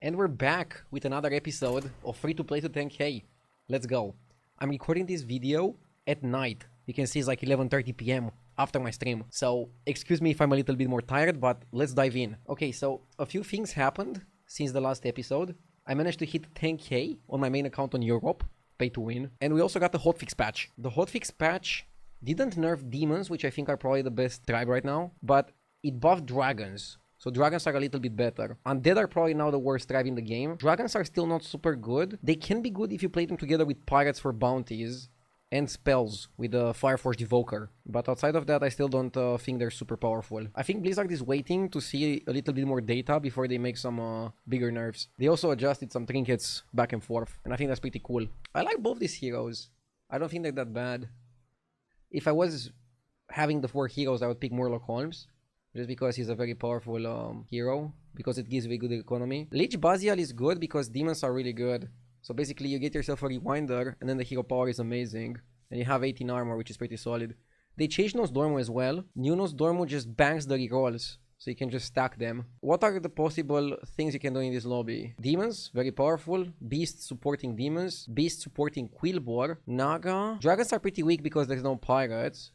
And we're back with another episode of Free to Play to 10k. Let's go. I'm recording this video at night. You can see it's like 11:30 p.m. after my stream. So excuse me if I'm a little bit more tired, but let's dive in. Okay, so a few things happened since the last episode. I managed to hit 10k on my main account on Europe, pay to win. And we also got the hotfix patch. The hotfix patch didn't nerf demons, which I think are probably the best tribe right now, but it buffed dragons. So dragons are a little bit better. Undead are probably now the worst tribe in the game. Dragons are still not super good. They can be good if you play them together with pirates for bounties and spells with the Fireforged Evoker. But outside of that, I still don't think they're super powerful. I think Blizzard is waiting to see a little bit more data before they make some bigger nerfs. They also adjusted some trinkets back and forth, and I think that's pretty cool. I like both these heroes. I don't think they're that bad. If I was having the 4 heroes, I would pick Murloc Holmes. Just because he's a very powerful hero, because it gives very good economy. Lich Bazial is good because demons are really good. So basically you get yourself a Rewinder, and then the hero power is amazing. And you have 18 armor, which is pretty solid. They changed Nosdormu as well. New Nosdormu just bangs the rerolls, so you can just stack them. What are the possible things you can do in this lobby? Demons, very powerful. Beasts supporting demons. Beasts supporting Quillboar. Naga. Dragons are pretty weak because there's no pirates.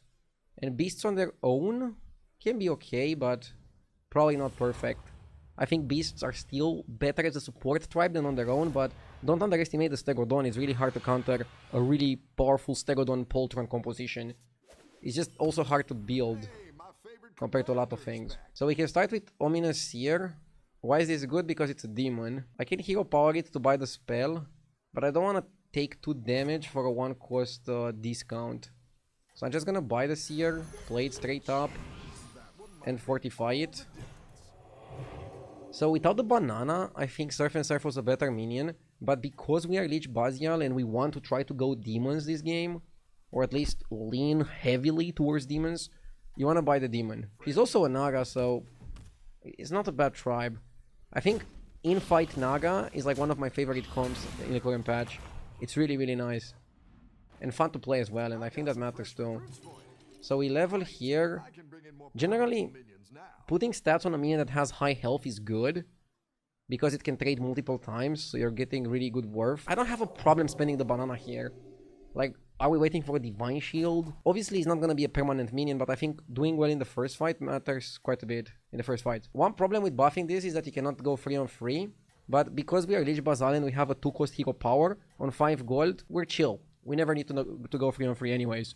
And beasts on their own can be okay, but probably not perfect. I think beasts are still better as a support tribe than on their own, but don't underestimate the Stegodon. It's really hard to counter a really powerful Stegodon Poltron composition. It's just also hard to build compared to a lot of things. So we can start with Ominous Seer. Why is this good? Because it's a demon. I can hero power it to buy the spell, but I don't want to take 2 damage for a 1 cost discount. So I'm just gonna buy the Seer, play it straight up, and fortify it. So without the banana, I think Surf and Surf was a better minion, but because we are Lich Bazial and we want to try to go demons this game, or at least lean heavily towards demons, you want to buy the demon. He's also a Naga, so it's not a bad tribe. I think in-fight Naga is like one of my favorite comps in the current patch. It's really, really nice. And fun to play as well, and I think that matters too. So we level here. Generally, putting stats on a minion that has high health is good, because it can trade multiple times, so you're getting really good worth. I don't have a problem spending the banana here. Like, are we waiting for a Divine Shield? Obviously, it's not going to be a permanent minion, but I think doing well in the first fight matters quite a bit in the first fight. One problem with buffing this is that you cannot go free on free, but because we are Lich Bazial and we have a 2-cost hero power on 5 gold, we're chill. We never need to go free on free anyways.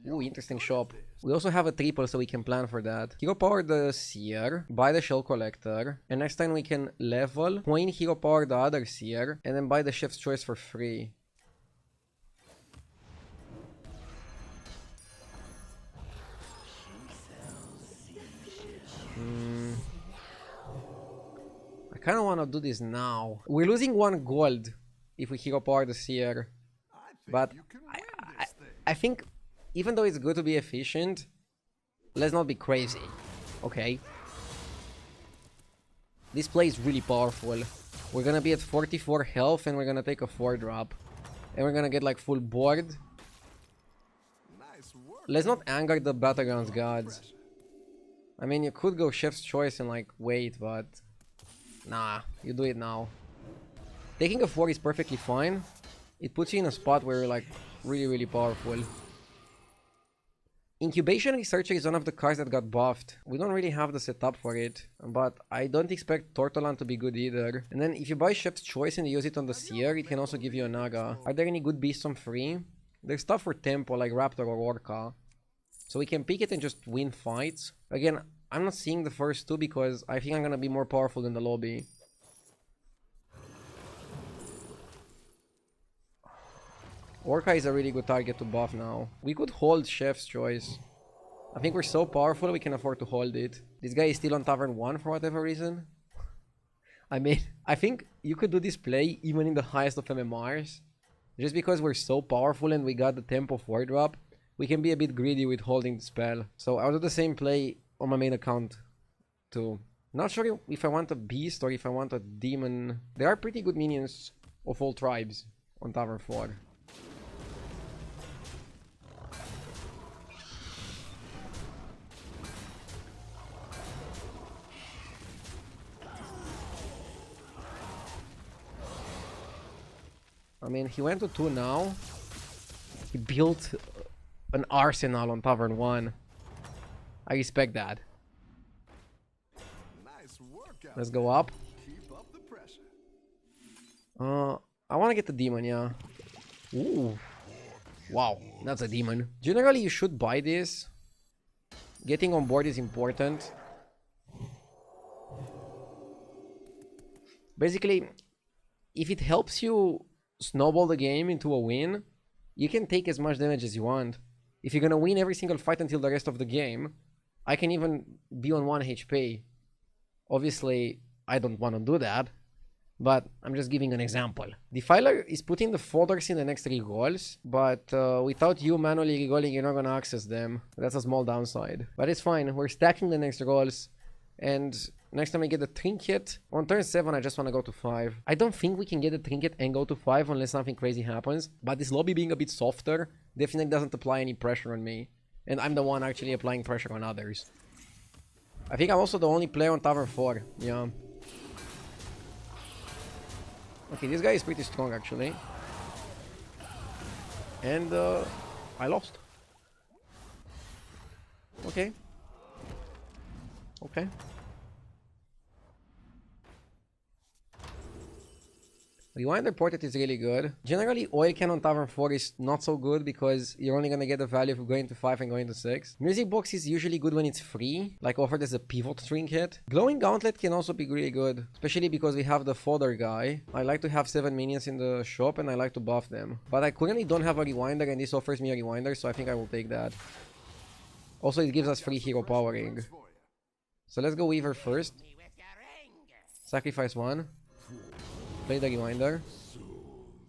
Ooh, interesting shop. We also have a triple, so we can plan for that. Hero power the Seer, buy the Shell Collector, and next time we can level, coin hero power the other Seer, and then buy the Chef's Choice for free. I kind of want to do this now. We're losing 1 gold if we hero power the Seer, but I think even though it's good to be efficient, let's not be crazy, okay? This play is really powerful. We're gonna be at 44 health and we're gonna take a 4-drop. And we're gonna get like full board. Let's not anger the Battlegrounds gods. I mean, you could go Chef's Choice and like wait, but nah, you do it now. Taking a 4 is perfectly fine. It puts you in a spot where you're like really, really powerful. Incubation Researcher is one of the cards that got buffed. We don't really have the setup for it, but I don't expect Tortolan to be good either. And then if you buy Chef's Choice and you use it on the Seer, it can also give you a Naga. Are there any good beasts on free? There's stuff for Tempo like Raptor or Orca. So we can pick it and just win fights. Again, I'm not seeing the first 2 because I think I'm gonna be more powerful in the lobby. Orca is a really good target to buff now. We could hold Chef's Choice. I think we're so powerful we can afford to hold it. This guy is still on Tavern 1 for whatever reason. I mean, I think you could do this play even in the highest of MMRs. Just because we're so powerful and we got the Tempo 4-drop, we can be a bit greedy with holding the spell. So I'll do the same play on my main account too. Not sure if I want a beast or if I want a demon. There are pretty good minions of all tribes. on Tavern 4. I mean, he went to 2 now. He built an arsenal on Tavern 1. I respect that. Nice workout. Let's go up. Keep up the pressure. I want to get the demon, yeah. Ooh. Wow, that's a demon. Generally, you should buy this. Getting on board is important. Basically, if it helps you snowball the game into a win, you can take as much damage as you want. If you're gonna win every single fight until the rest of the game, I can even be on 1 HP. Obviously, I don't want to do that, but I'm just giving an example. Defiler is putting the folders in the next 3 goals, but without you manually regolling, you're not gonna access them. That's a small downside, but it's fine. We're stacking the next goals, and next time I get the trinket, on turn 7 I just want to go to 5. I don't think we can get the trinket and go to 5 unless something crazy happens, but this lobby being a bit softer definitely doesn't apply any pressure on me, and I'm the one actually applying pressure on others. I think I'm also the only player on Tavern 4, yeah. Okay, this guy is pretty strong actually. And I lost. Okay. Okay. Rewinder Portrait is really good. Generally, Oil Can on Tavern 4 is not so good because you're only gonna get the value of going to 5 and going to 6. Music Box is usually good when it's free, like offered as a pivot trinket. Glowing Gauntlet can also be really good, especially because we have the fodder guy. I like to have 7 minions in the shop and I like to buff them. But I currently don't have a Rewinder and this offers me a Rewinder, so I think I will take that. Also, it gives us free hero powering. So let's go Weaver first. Sacrifice 1. Play the Rewinder.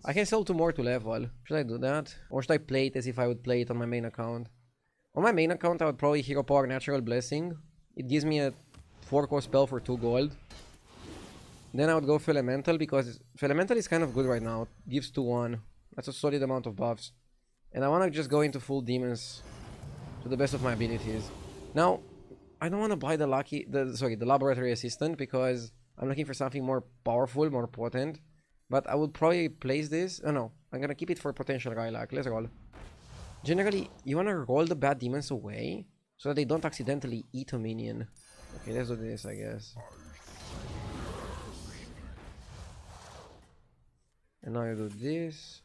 I can sell 2 more to level. Should I do that? Or should I play it as if I would play it on my main account? On my main account I would probably Hero Power Natural Blessing. It gives me a 4-cost spell for 2 gold. Then I would go for Elemental because Elemental is kind of good right now. It gives 2-1. That's a solid amount of buffs. And I want to just go into full demons to the best of my abilities. Now, I don't want to buy the Laboratory Assistant because I'm looking for something more powerful, more potent. But I would probably place this. Oh no, I'm gonna keep it for potential Rylak. Let's roll. Generally, you wanna roll the bad demons away so that they don't accidentally eat a minion. Okay, let's do this, I guess. And now you do this.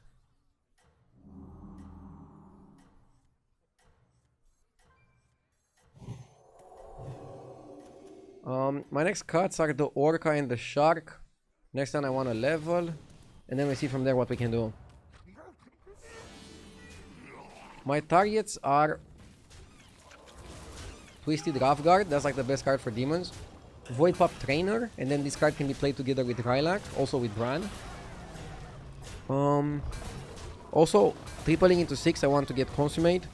My next cuts are the Orca and the Shark. Next time I want to level, and then we see from there what we can do. My targets are Twisted Roughguard, that's like the best card for demons. Void Pop Trainer, and then this card can be played together with Rylak, also with Bran. Also, tripling into 6, I want to get Consummate.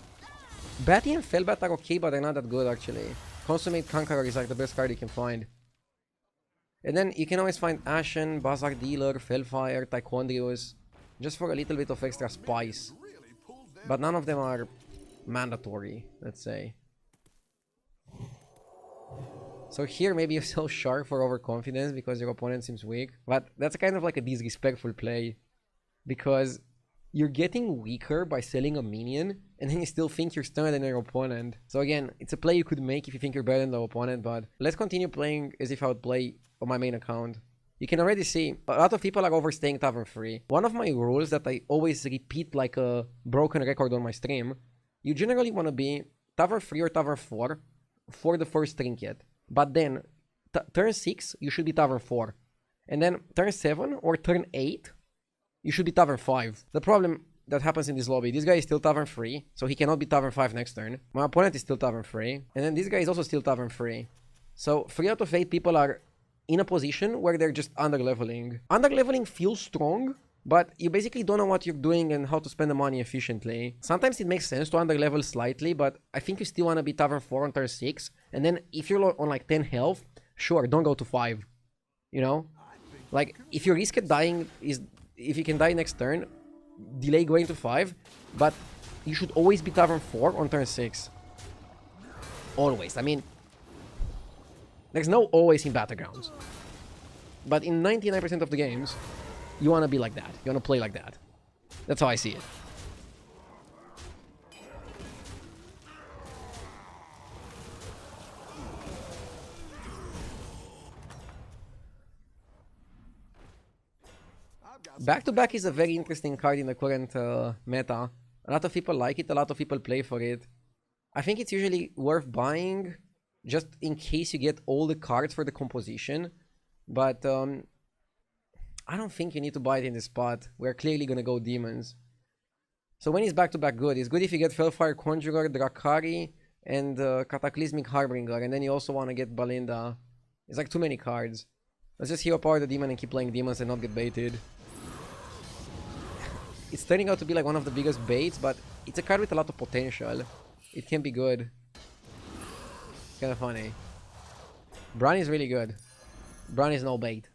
Batty and Felbat are okay, but they're not that good actually. Consummate Conqueror is like the best card you can find. And then you can always find Ashen, Bazaar Dealer, Fellfire, Taekwondo, just for a little bit of extra spice. But none of them are mandatory, let's say. So here maybe you sell Shark for overconfidence because your opponent seems weak. But that's kind of like a disrespectful play. Because you're getting weaker by selling a minion, and then you still think you're stronger than your opponent. So again, it's a play you could make if you think you're better than the opponent, but let's continue playing as if I would play on my main account. You can already see, a lot of people are overstaying Tavern 3. One of my rules that I always repeat like a broken record on my stream, you generally want to be Tavern 3 or Tavern 4 for the first trinket. But then, turn 6, you should be Tavern 4. And then, turn 7 or turn 8, you should be Tavern 5. The problem that happens in this lobby, this guy is still Tavern 3, so he cannot be Tavern 5 next turn. My opponent is still Tavern 3, and then this guy is also still Tavern 3. So 3 out of 8 people are in a position where they're just under-leveling. Under-leveling feels strong, but you basically don't know what you're doing and how to spend the money efficiently. Sometimes it makes sense to under-level slightly, but I think you still want to be Tavern 4 on turn 6, and then if you're on like 10 health, sure, don't go to 5. You know? Like, if your risk at dying is... If you can die next turn, delay going to 5, but you should always be Tavern 4 on turn 6. Always. I mean, there's no always in Battlegrounds. But in 99% of the games, you want to be like that. You want to play like that. That's how I see it. Back-to-back is a very interesting card in the current meta. A lot of people like it, a lot of people play for it. I think it's usually worth buying just in case you get all the cards for the composition. But I don't think you need to buy it in this spot. We're clearly gonna go demons. So when he's back-to-back good, it's good if you get Felfire Conjurer, Drakari, and Cataclysmic Harbinger. And then you also want to get Balinda. It's like too many cards. Let's just hero power the demon and keep playing demons and not get baited. It's turning out to be like one of the biggest baits, but it's a card with a lot of potential. It can be good. It's kind of funny. Bran is really good. Bran is no bait.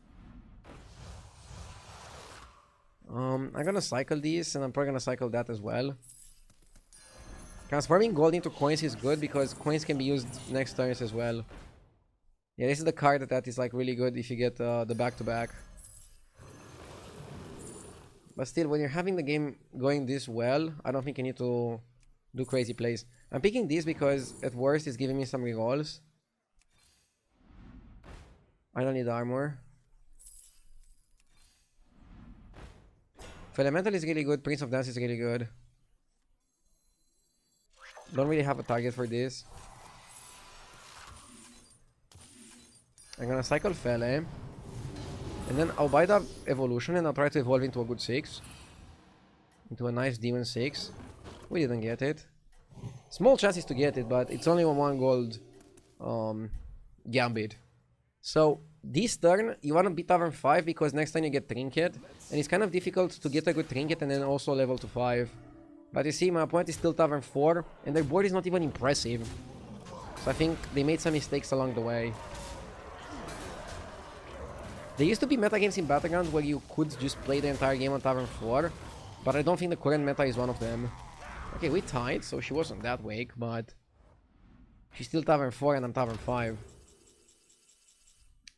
I'm gonna cycle these, and I'm probably gonna cycle that as well. Transforming gold into coins is good because coins can be used next turns as well. Yeah, this is the card that is like really good if you get the back-to-back. But still, when you're having the game going this well, I don't think you need to do crazy plays. I'm picking this because at worst it's giving me some rerolls. I don't need armor. Elemental is really good, Prince of Dance is really good. Don't really have a target for this. I'm gonna cycle Fele. And then I'll buy the evolution and I'll try to evolve into a good 6. Into a nice demon 6. We didn't get it. Small chances to get it, but it's only on 1 gold gambit. So this turn you want to beat Tavern 5 because next time you get Trinket. And it's kind of difficult to get a good Trinket and then also level to 5. But you see, my opponent is still Tavern 4 and their board is not even impressive. So I think they made some mistakes along the way. There used to be metagames in Battlegrounds where you could just play the entire game on Tavern 4, but I don't think the current meta is one of them. Okay, we tied, so she wasn't that weak, but she's still Tavern 4 and I'm Tavern 5.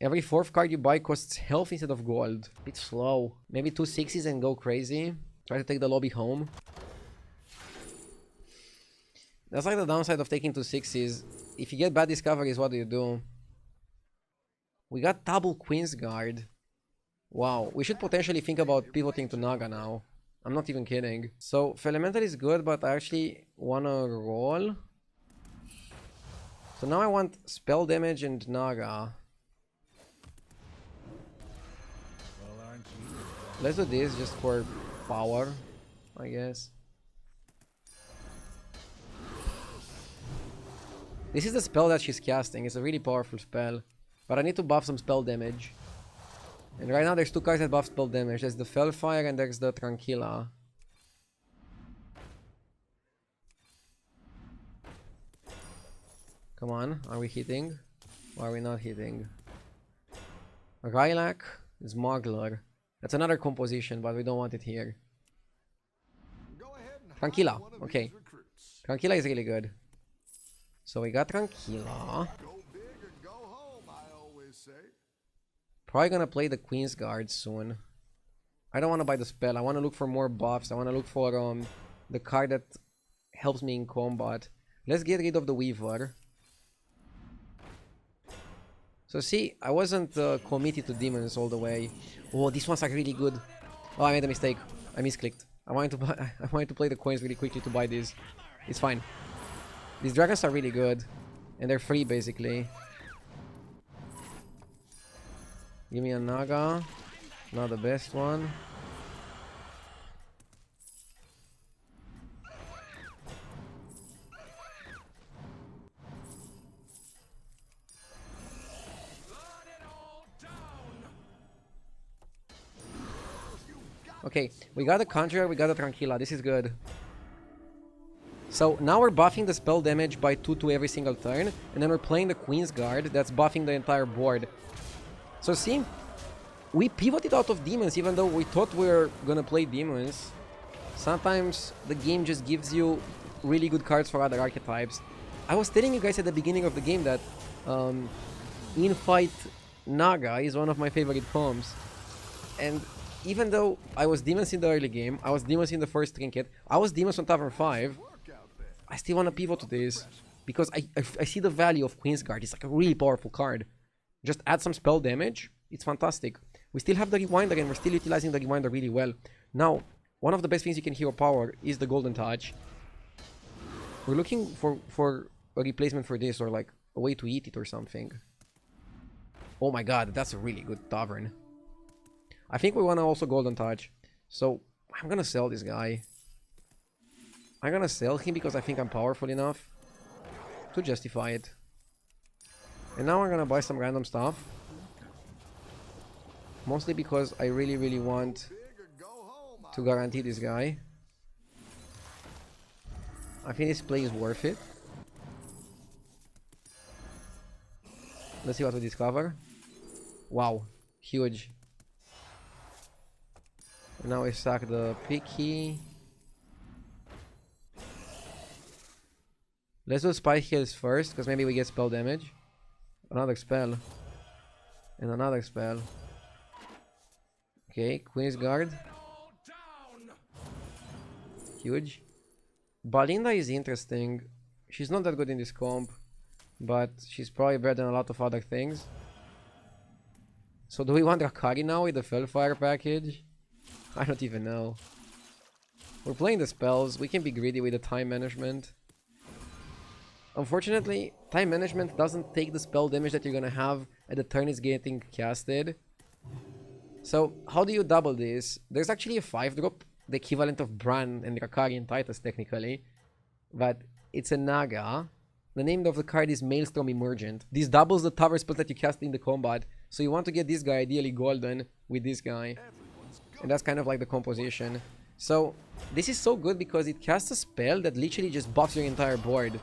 Every 4th card you buy costs health instead of gold. Bit slow. Maybe 2 6s and go crazy. Try to take the lobby home. That's like the downside of taking 2 6s. If you get bad discoveries, what do you do? We got double Queen's Guard. Wow, we should potentially think about pivoting to Naga now. I'm not even kidding. So, Elemental is good, but I actually wanna roll. So now I want spell damage and Naga. Let's do this just for power, I guess. This is the spell that she's casting. It's a really powerful spell. But I need to buff some spell damage. And right now there's 2 cards that buff spell damage. There's the Felfire and there's the Tranquilla. Come on, are we hitting? Or are we not hitting? Rylak, Smuggler. That's another composition, but we don't want it here. Tranquilla, okay. Tranquilla is really good. So we got Tranquilla. Probably gonna play the Queen's Guard soon. I don't want to buy the spell. I want to look for more buffs. I want to look for the card that helps me in combat. Let's get rid of the Weaver. So see, I wasn't committed to demons all the way. Oh, these ones are really good. Oh, I made a mistake. I misclicked. I wanted to play the coins really quickly to buy these. It's fine. These dragons are really good. And they're free basically. Give me a Naga. Not the best one. Okay, we got a Conjurer, we got a Tranquilla. This is good. So now we're buffing the spell damage by 2 to every single turn. And then we're playing the Queen's Guard. That's buffing the entire board. So see, we pivoted out of demons even though we thought we were gonna play demons. Sometimes the game just gives you really good cards for other archetypes. I was telling you guys at the beginning of the game that in-fight Naga is one of my favorite comps. And even though I was Demons in the early game, I was Demons in the first trinket, I was Demons on Tavern 5, I still want to pivot to this. Because I see the value of Queensguard. It's like a really powerful card. Just add some spell damage. It's fantastic. We still have the Rewinder and we're still utilizing the Rewinder really well. Now, one of the best things you can hero power is the Golden Touch. We're looking for a replacement for this, or like a way to eat it or something. Oh my god, that's a really good Tavern. I think we want to also Golden Touch. So, I'm gonna sell this guy. I'm gonna sell him because I think I'm powerful enough to justify it. And now I'm gonna buy some random stuff. Mostly because I really want to guarantee this guy. I think this play is worth it. Let's see what we discover. Wow, huge. And now we sack the picky. Let's do Spike Heals first, because maybe we get spell damage. Another spell. And another spell. Okay, Queen's Guard. Huge. Balinda is interesting. She's not that good in this comp, but she's probably better than a lot of other things. So do we want Rakari now with the Fellfire package? I don't even know. We're playing the spells. We can be greedy with the time management. Unfortunately, time management doesn't take the spell damage that you're gonna have at the turn it's getting casted. So, how do you double this? There's actually a 5-drop, the equivalent of Bran and Rakari and Titus technically. But it's a Naga. The name of the card is Maelstrom Emergent. This doubles the tower spells that you cast in the combat. So you want to get this guy ideally golden with this guy. And that's kind of like the composition. So, this is so good because it casts a spell that literally just buffs your entire board.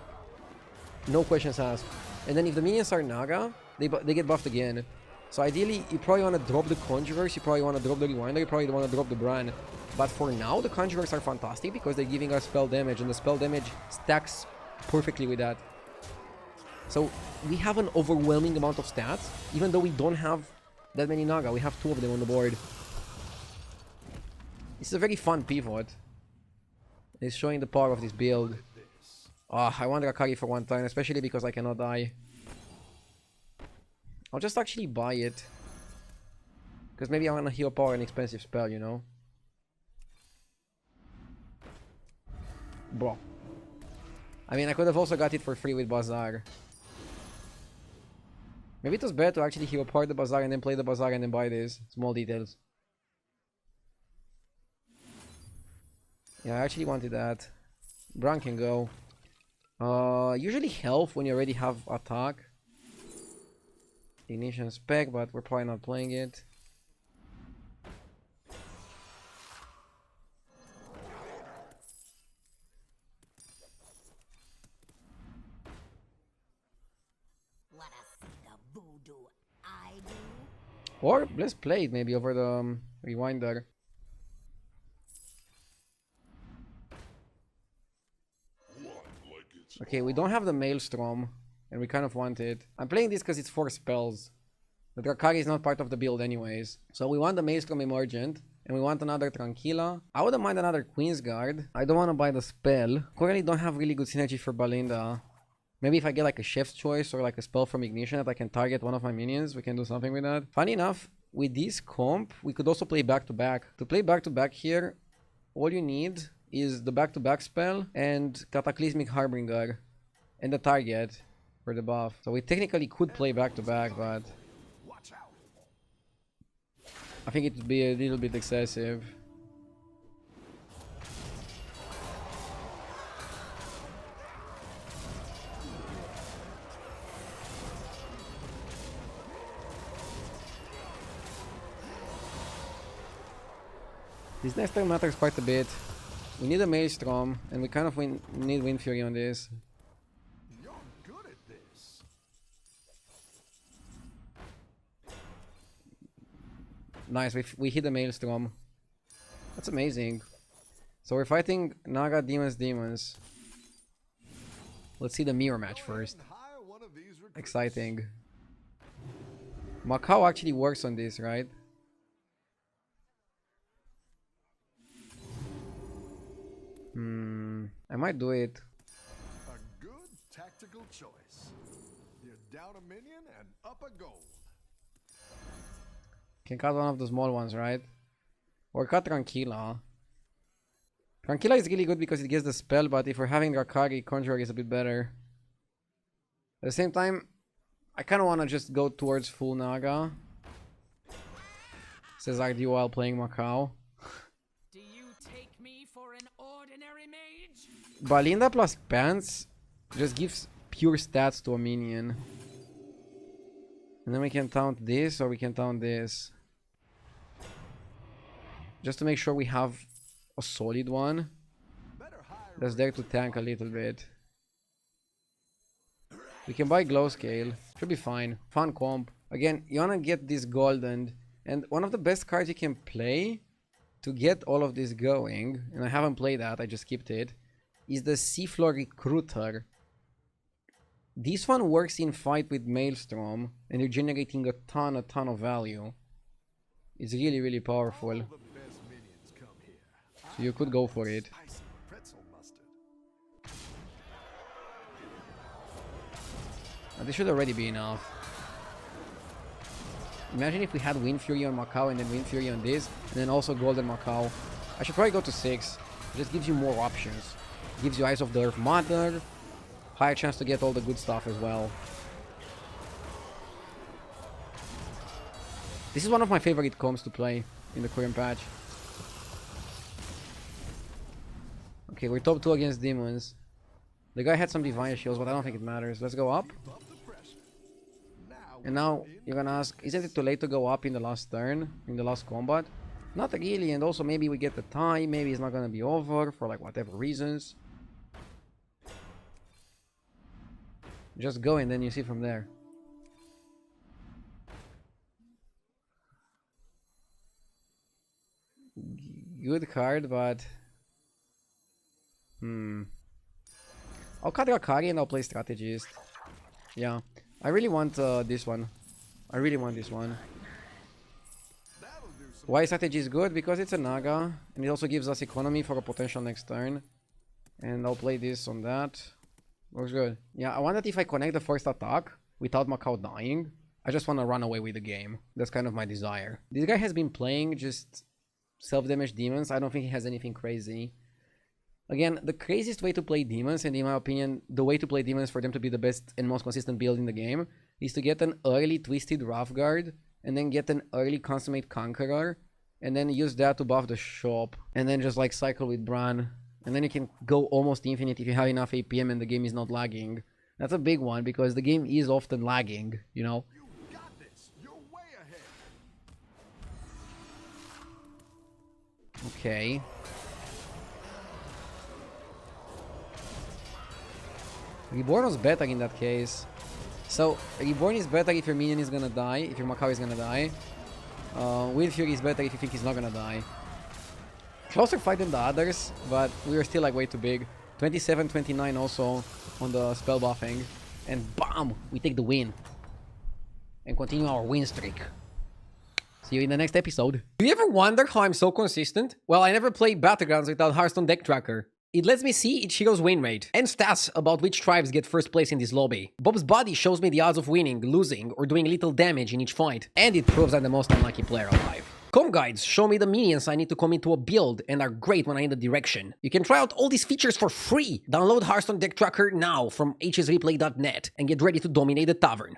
No questions asked. And then if the minions are Naga, they get buffed again. So ideally, you probably want to drop the Conjurers, you probably want to drop the Rewinder, you probably want to drop the Bran. But for now, the Conjurers are fantastic because they're giving us spell damage, and the spell damage stacks perfectly with that. So we have an overwhelming amount of stats, even though we don't have that many Naga. We have 2 of them on the board. It's a very fun pivot. It's showing the power of this build. I want Rakari for one turn, especially because I cannot die. I'll just actually buy it. Because maybe I want to heal power an expensive spell, you know? Bro. I mean, I could have also got it for free with Bazaar. Maybe it was better to actually heal power the Bazaar and then play the Bazaar and then buy this. Small details. Yeah, I actually wanted that. Bran can go. Usually health when you already have attack. Ignition spec, but we're probably not playing it. Or let's play it maybe over the Rewinder. Okay, we don't have the Maelstrom, and we kind of want it. I'm playing this because it's 4 spells. The Drakari is not part of the build anyways. So we want the Maelstrom Emergent, and we want another Tranquilla. I wouldn't mind another Queen's Guard. I don't want to buy the spell. Currently don't have really good synergy for Balinda. Maybe if I get like a Chef's Choice or like a spell from Ignition that I can target one of my minions, we can do something with that. Funny enough, with this comp, we could also play back-to-back. To play back-to-back here, all you need is the back-to-back spell and Cataclysmic Harbinger and the target for the buff. So we technically could play back-to-back, but I think it would be a little bit excessive. This next turn matters quite a bit. We need a Maelstrom, and we kind of need Wind Fury on this. You're good at this. Nice, we hit the Maelstrom. That's amazing. So we're fighting Naga, Demons. Let's see the mirror match first. Exciting. Macau actually works on this, right? I might do it. A good tactical choice. You're down a minion and up a gold. Can cut one of the small ones, right? Or cut Tranquila. Tranquila is really good because it gets the spell, but if we're having Rakari, Conjurer is a bit better. At the same time, I kind of want to just go towards full Naga. Says Rdu while playing Macau. Do you take me for an ordinary mage? Balinda plus Pants just gives pure stats to a minion. And then we can taunt this or we can taunt this. Just to make sure we have a solid one that's there to tank a little bit. We can buy Glow Scale. Should be fine. Fun comp. Again, you wanna get this golden. And one of the best cards you can play to get all of this going, and I haven't played that, I just skipped it, is the Seafloor Recruiter. This one works in fight with Maelstrom, and you're generating a ton of value. It's really, really powerful. So you could go for it. This should already be enough. Imagine if we had Wind Fury on Macau and then Wind Fury on this, and then also Golden Macau. I should probably go to 6. It just gives you more options. Gives you Eyes of the Earth Mother, higher chance to get all the good stuff as well. This is one of my favorite comps to play in the current patch. Okay, we're top 2 against demons. The guy had some Divine Shields, but I don't think it matters. Let's go up. And now, you're gonna ask, isn't it too late to go up in the last turn? In the last combat? Not really, and also maybe we get the time. Maybe it's not gonna be over for like whatever reasons. Just go and then you see from there. Good card, but... I'll cut Rakari and I'll play Strategist. Yeah. I really want this one. I really want this one. Why Strategy is good? Because it's a Naga. And it also gives us economy for a potential next turn. And I'll play this on that. Looks good. Yeah, I want that if I connect the first attack without Macau dying, I just want to run away with the game. That's kind of my desire. This guy has been playing just self-damage demons. I don't think he has anything crazy. Again, the craziest way to play demons, and in my opinion, the way to play demons for them to be the best and most consistent build in the game, is to get an early Twisted Wrathguard, and then get an early Consummate Conqueror, and then use that to buff the shop, and then just like cycle with Bran, and then you can go almost infinite if you have enough APM and the game is not lagging. That's a big one, because the game is often lagging, you know? You got this. You're way ahead. Okay. Reborn was better in that case. So, Reborn is better if your minion is gonna die, if your Macau is gonna die. Wind Fury is better if you think he's not gonna die. Closer fight than the others, but we were still like way too big. 27-29 also on the spell buffing. And BAM! We take the win. And continue our win streak. See you in the next episode. Do you ever wonder how I'm so consistent? Well, I never play Battlegrounds without Hearthstone Deck Tracker. It lets me see each hero's win rate, and stats about which tribes get first place in this lobby. Bob's body shows me the odds of winning, losing, or doing little damage in each fight. And it proves I'm the most unlucky player alive. Com guides show me the minions I need to commit to a build, and are great when I need a direction. You can try out all these features for free! Download Hearthstone Deck Tracker now from hsreplay.net, and get ready to dominate the tavern.